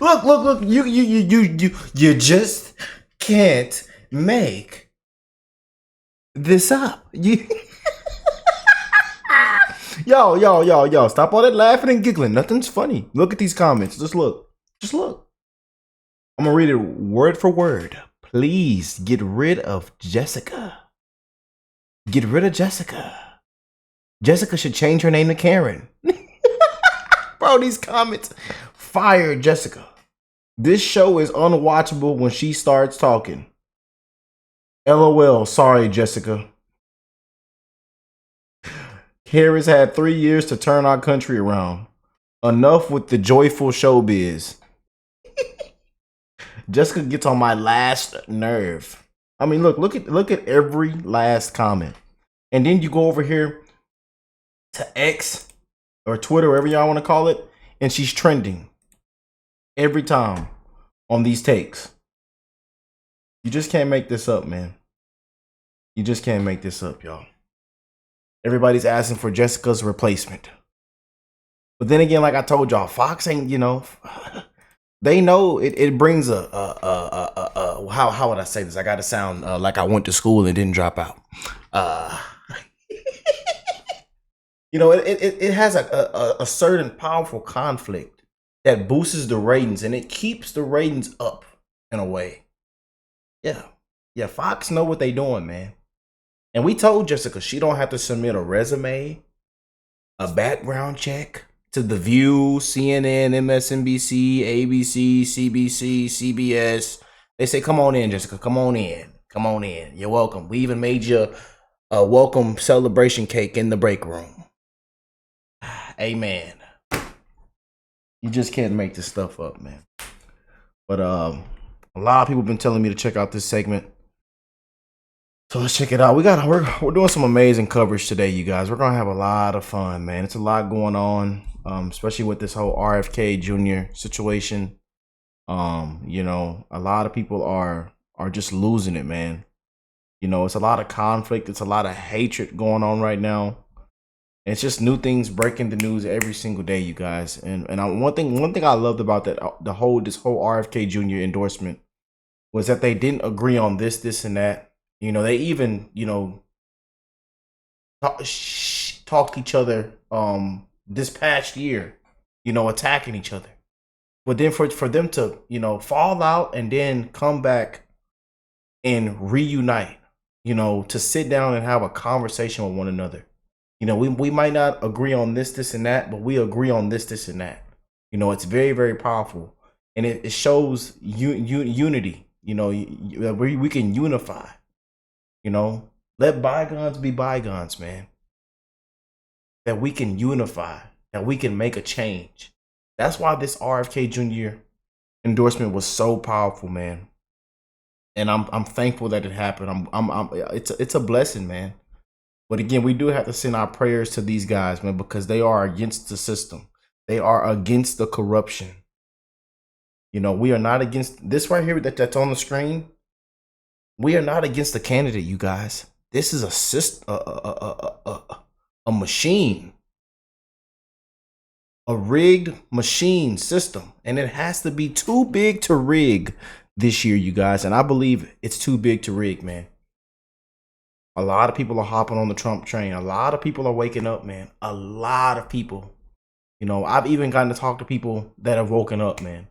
Look. You just can't make this up. Yo. Stop all that laughing and giggling. Nothing's funny. Look at these comments. Just look. I'm gonna read it word for word. Please get rid of Jessica. Get rid of Jessica. Jessica should change her name to Karen. Bro, these comments. Fire Jessica. This show is unwatchable when she starts talking. LOL. Sorry, Jessica. Harris had 3 years to turn our country around. Enough with the joyful showbiz. Jessica gets on my last nerve. I mean, look at every last comment. And then you go over here to X or Twitter, whatever y'all want to call it, and she's trending every time on these takes. You just can't make this up, man. You just can't make this up, y'all. Everybody's asking for Jessica's replacement. But then again, like I told y'all, Fox ain't, they know it brings how would I say this? I got to sound like I went to school and didn't drop out. It has a certain powerful conflict that boosts the ratings and it keeps the ratings up in a way. Yeah, Fox know what they doing, man. And we told Jessica she don't have to submit a resume, a background check to The View, CNN, MSNBC, ABC, CBC, CBS. They say, come on in, Jessica. Come on in. You're welcome. We even made you a welcome celebration cake in the break room. Amen. You just can't make this stuff up, man. But a lot of people have been telling me to check out this segment. So let's check it out. We're doing some amazing coverage today, you guys. We're gonna have a lot of fun, man. It's a lot going on, especially with this whole RFK Jr. situation. A lot of people are just losing it, man. It's a lot of conflict. It's a lot of hatred going on right now. And it's just new things breaking the news every single day, you guys. And one thing I loved about this whole RFK Jr. endorsement was that they didn't agree on this, and that. They even, talked to each other this past year, attacking each other. But then for them to, fall out and then come back and reunite, to sit down and have a conversation with one another. We might not agree on this, and that, but we agree on this, and that. It's very, very powerful. And it shows unity, we can unify. Let bygones be bygones, man. That we can unify, that we can make a change. That's why this RFK Jr. endorsement was so powerful, man. And I'm thankful that it happened. It's a blessing, man. But again, we do have to send our prayers to these guys, man, because they are against the system. They are against the corruption. We are not against this right here that's on the screen. We are not against the candidate, you guys. This is a system, a machine, a rigged machine system, and it has to be too big to rig this year, you guys. And I believe it's too big to rig, man. A lot of people are hopping on the Trump train. A lot of people are waking up, man. A lot of people. I've even gotten to talk to people that have woken up, man.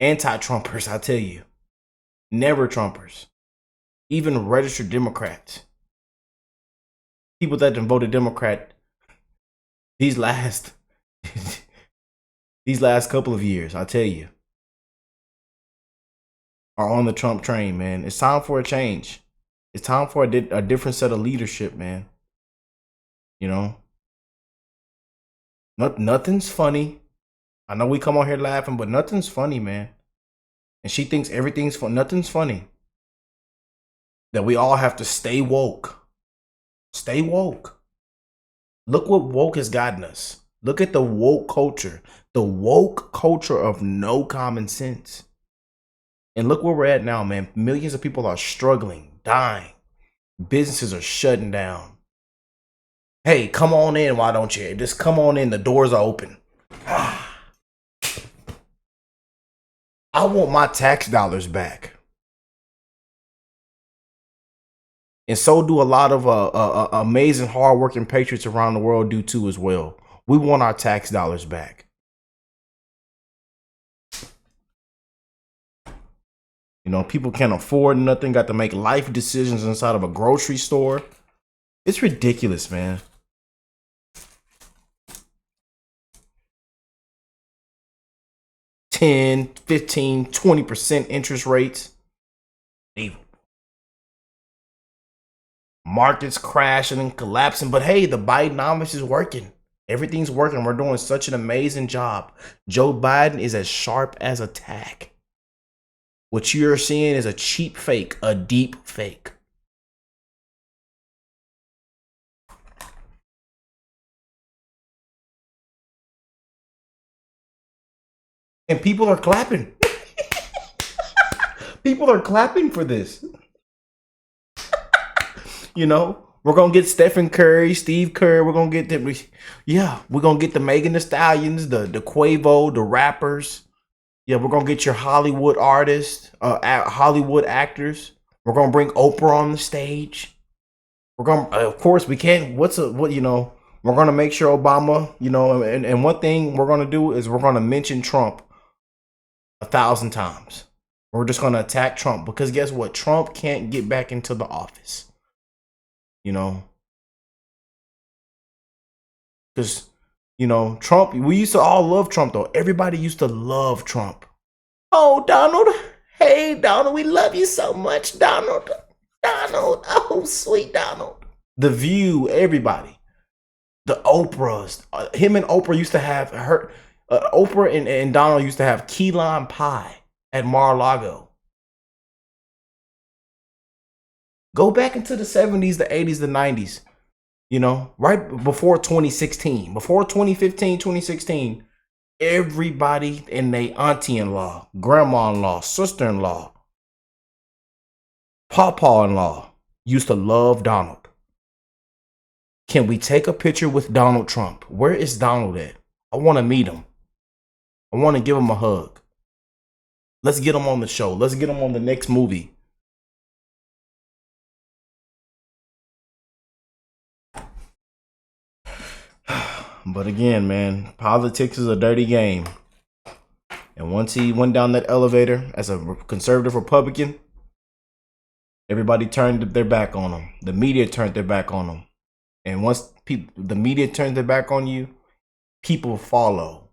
Anti-Trumpers, I tell you. Never Trumpers. Even registered Democrats. People that have voted Democrat these last couple of years, I tell you, are on the Trump train, man. It's time for a change. It's time for a different set of leadership, man. Nothing's funny. I know we come on here laughing, but nothing's funny, man. And she thinks everything's fun. Nothing's funny. That we all have to stay woke. Stay woke. Look what woke has gotten us. Look at the woke culture. The woke culture of no common sense. And look where we're at now, man. Millions of people are struggling, dying. Businesses are shutting down. Hey, come on in, why don't you? Just come on in. The doors are open. I want my tax dollars back. And so do a lot of amazing, hardworking patriots around the world do too as well. We want our tax dollars back. You know, people can't afford nothing, got to make life decisions inside of a grocery store. It's ridiculous, man. $10, $15, 20% interest rates. Evil. Markets crashing and collapsing. But hey, the Bidenomics is working. Everything's working. We're doing such an amazing job. Joe Biden is as sharp as a tack. What you're seeing is a cheap fake, a deep fake. And people are clapping. People are clapping for this. You know, we're going to get Stephen Curry, Steve Kerr. We're going to get them. Yeah, we're going to get the Megan Thee Stallions, the Quavo, the rappers. Yeah, we're going to get your Hollywood artists, Hollywood actors. We're going to bring Oprah on the stage. We're going to, of course, we can't, we're going to make sure Obama, and one thing we're going to do is we're going to mention Trump 1,000 times. We're just going to attack Trump because guess what? Trump can't get back into the office. Because, Trump, we used to all love Trump, though. Everybody used to love Trump. Oh, Donald. Hey, Donald, we love you so much, Donald. Donald. Oh, sweet Donald. The View, everybody. The Oprahs. Him and Oprah used to have her. Oprah and Donald used to have key lime pie at Mar-a-Lago. Go back into the 70s, the 80s, the 90s. Right before 2016, before 2015, 2016, everybody and their auntie-in-law, grandma-in-law, sister-in-law, pawpaw-in-law used to love Donald. Can we take a picture with Donald Trump? Where is Donald at? I want to meet him. I want to give him a hug. Let's get him on the show. Let's get him on the next movie. But again, man, politics is a dirty game. And once he went down that elevator as a conservative Republican, everybody turned their back on him. The media turned their back on him. And once the media turns their back on you, people follow.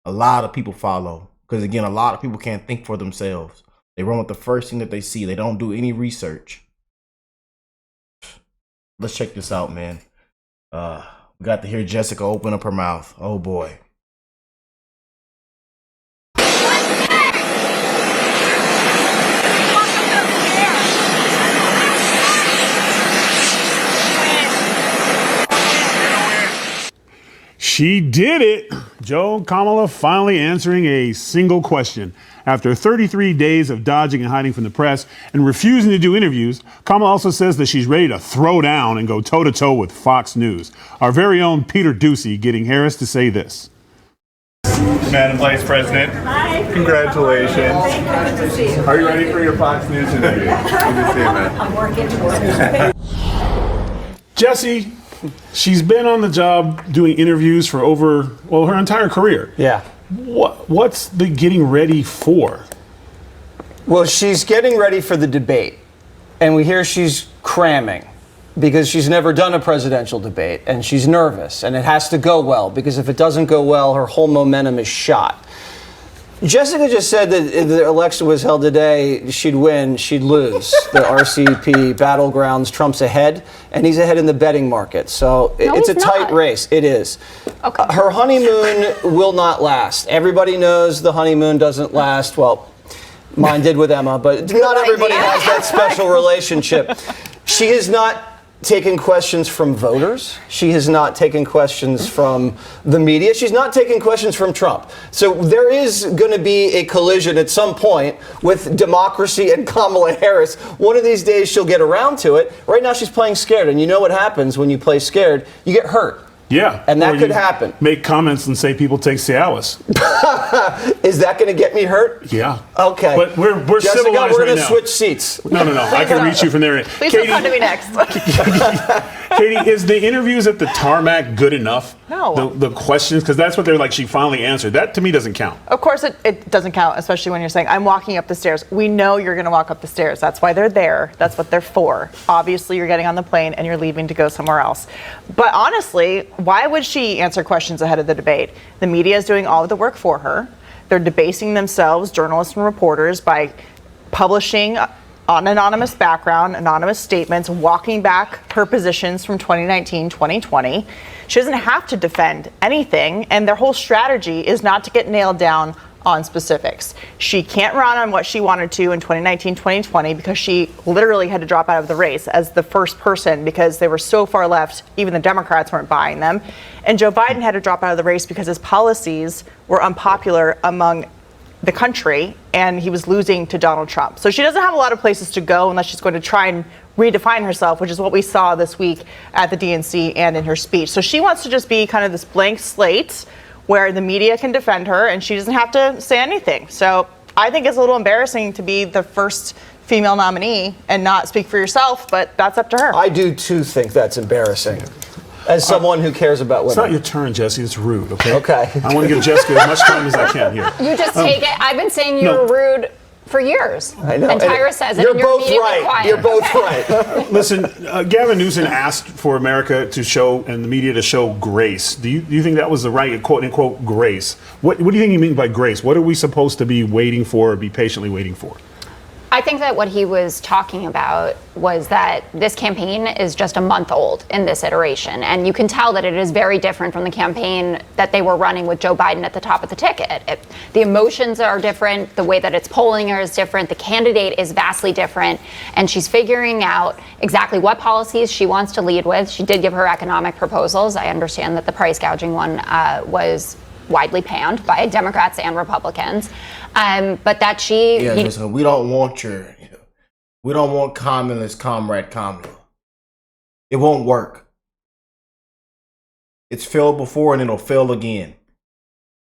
A lot of people follow. Because again, a lot of people can't think for themselves. They run with the first thing that they see. They don't do any research. Let's check this out, man. We got to hear Jessica open up her mouth. Oh boy. She did it. Kamala finally answering a single question. After 33 days of dodging and hiding from the press and refusing to do interviews, Kamala also says that she's ready to throw down and go toe-to-toe with Fox News. Our very own Peter Ducey getting Harris to say this. Madam Vice President, hi. Congratulations. Good to see you. Are you ready for your Fox News interview? Good to see you, man. I'm working towards it. Jesse, she's been on the job doing interviews for her entire career. Yeah. What's the getting ready for? Well, she's getting ready for the debate. And we hear she's cramming because she's never done a presidential debate. And she's nervous. And it has to go well because if it doesn't go well, her whole momentum is shot. Jessica just said that if the election was held today, she'd win, she'd lose. The RCP battlegrounds, Trump's ahead, and he's ahead in the betting market. So it's a tight race. It is. Okay. Her honeymoon will not last. Everybody knows the honeymoon doesn't last. Well, mine did with Emma, but not everybody has that special relationship. She is not taken questions from voters. She has not taken questions from the media. She's not taking questions from Trump. So there is going to be a collision at some point with democracy and Kamala Harris. One of these days she'll get around to it. Right now she's playing scared. And you know what happens when you play scared? You get hurt. Yeah. And that Or could you happen. Make comments and say people take Cialis. Is that going to get me hurt? Yeah. Okay. But we're Jessica, civilized we're right going to now. switch seats. No. I can reach you from there. Please don't come to me next. Katie, is the interviews at the tarmac good enough? No. The questions, because that's what they're like, she finally answered. That to me doesn't count. Of course, it doesn't count, especially when you're saying, I'm walking up the stairs. We know you're going to walk up the stairs. That's why they're there. That's what they're for. Obviously, you're getting on the plane and you're leaving to go somewhere else. But honestly, why would she answer questions ahead of the debate? The media is doing all of the work for her. They're debasing themselves, journalists and reporters, by publishing on anonymous background, anonymous statements, walking back her positions from 2019, 2020. She doesn't have to defend anything, and their whole strategy is not to get nailed down on specifics. She can't run on what she wanted to in 2019, 2020 because she literally had to drop out of the race as the first person because they were so far left, even the Democrats weren't buying them. And Joe Biden had to drop out of the race because his policies were unpopular among the country, and he was losing to Donald Trump. So she doesn't have a lot of places to go unless she's going to try and redefine herself, which is what we saw this week at the DNC and in her speech. So she wants to just be kind of this blank slate where the media can defend her and she doesn't have to say anything. So I think it's a little embarrassing to be the first female nominee and not speak for yourself, but that's up to her. I do too think that's embarrassing. As someone who cares about women. It's not your turn, Jesse. It's rude, okay? Okay. I want to give Jessica as much time as I can here. You just take it. I've been saying you're rude for years. I know. And Tyra says it. You're and you're both immediately right. quiet. You're both right. Listen, Gavin Newsom asked for America to show, and the media to show grace. Do you think that was the right, quote unquote, grace? What do you think you mean by grace? What are we supposed to be waiting for or be patiently waiting for? I think that what he was talking about was that this campaign is just a month old in this iteration. And you can tell that it is very different from the campaign that they were running with Joe Biden at the top of the ticket. The emotions are different. The way that it's polling is different. The candidate is vastly different. And she's figuring out exactly what policies she wants to lead with. She did give her economic proposals. I understand that the price gouging one was widely panned by Democrats and Republicans. But that she... Yeah, listen, we don't want communist comrade Kamala. It won't work. It's failed before and it'll fail again.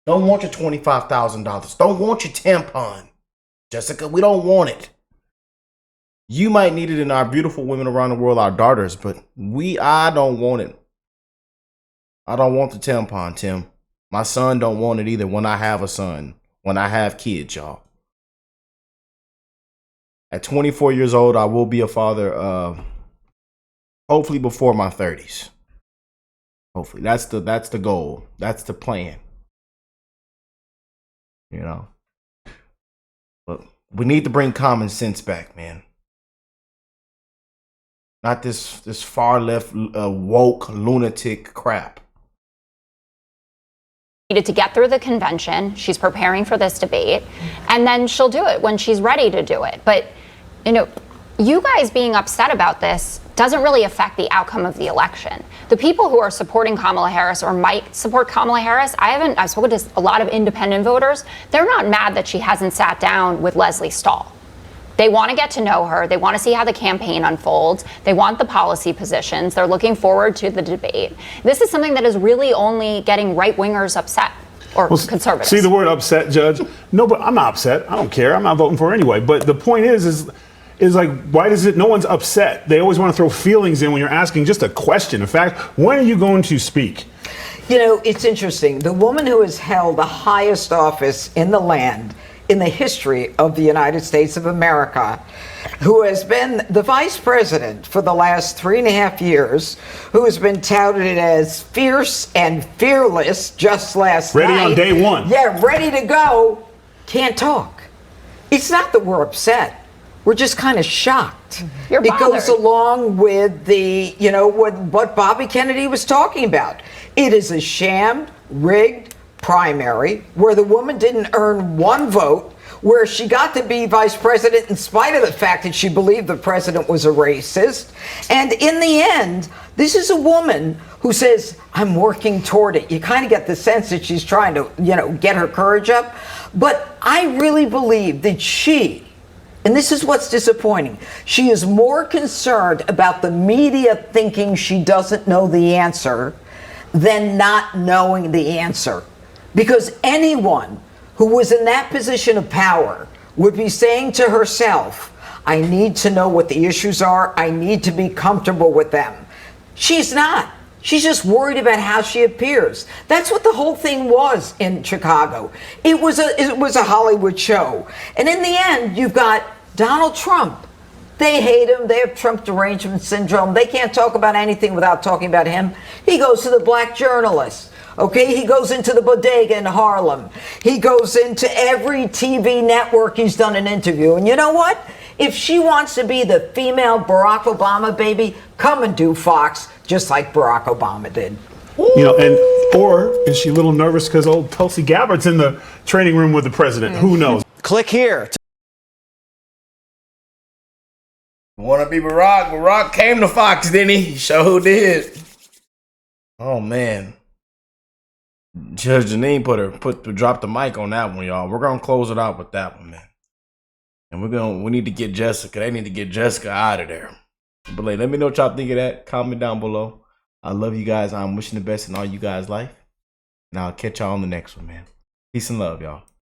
Don't want your $25,000. Don't want your tampon. Jessica, we don't want it. You might need it in our beautiful women around the world, our daughters, but I don't want it. I don't want the tampon, Tim. My son don't want it either when I have a son. When I have kids, y'all. At 24 years old, I will be a father, hopefully before my 30s. Hopefully. That's the goal. That's the plan. You know. But we need to bring common sense back, man. Not this far left woke lunatic crap. Needed to get through the convention. She's preparing for this debate, and then she'll do it when she's ready to do it. But, you guys being upset about this doesn't really affect the outcome of the election. The people who are supporting Kamala Harris or might support Kamala Harris, I've spoken to a lot of independent voters. They're not mad that she hasn't sat down with Leslie Stahl. They want to get to know her. They want to see how the campaign unfolds. They want the policy positions. They're looking forward to the debate. This is something that is really only getting right-wingers upset, or conservatives. See the word upset, Judge? No, but I'm not upset. I don't care. I'm not voting for her anyway. But the point is like, why does it, no one's upset? They always want to throw feelings in when you're asking just a question. In fact, when are you going to speak? It's interesting. The woman who has held the highest office in the land in the history of the United States of America, who has been the vice president for the last 3.5 years, who has been touted as fierce and fearless just last night. Ready on day one. Yeah, ready to go. Can't talk. It's not that we're upset. We're just kind of shocked. You're It goes bothered. along with the, what Bobby Kennedy was talking about. It is a sham, rigged primary where the woman didn't earn one vote, where she got to be vice president in spite of the fact that she believed the president was a racist. And in the end, this is a woman who says, I'm working toward it. You kind of get the sense that she's trying to, get her courage up. But I really believe that she, and this is what's disappointing, she is more concerned about the media thinking she doesn't know the answer than not knowing the answer. Because anyone who was in that position of power would be saying to herself, I need to know what the issues are. I need to be comfortable with them. She's not. She's just worried about how she appears. That's what the whole thing was in Chicago. It was a Hollywood show. And in the end, you've got Donald Trump. They hate him. They have Trump derangement syndrome. They can't talk about anything without talking about him. He goes to the black journalists. Okay, he goes into the bodega in Harlem. He goes into every TV network he's done an interview. And you know what? If she wants to be the female Barack Obama, baby, come and do Fox, just like Barack Obama did. You know, and or is she a little nervous because old Tulsi Gabbard's in the training room with the president? Who knows? Click here. Want to be Barack? Barack came to Fox, didn't he? He sure did. Oh man, Judge Janine dropped the mic on that one, y'all. We're gonna close it out with that one, man. And we need to get Jessica. They need to get Jessica out of there. But let me know what y'all think of that. Comment down below. I love you guys. I'm wishing the best in all you guys' life. And I'll catch y'all on the next one, man. Peace and love, y'all.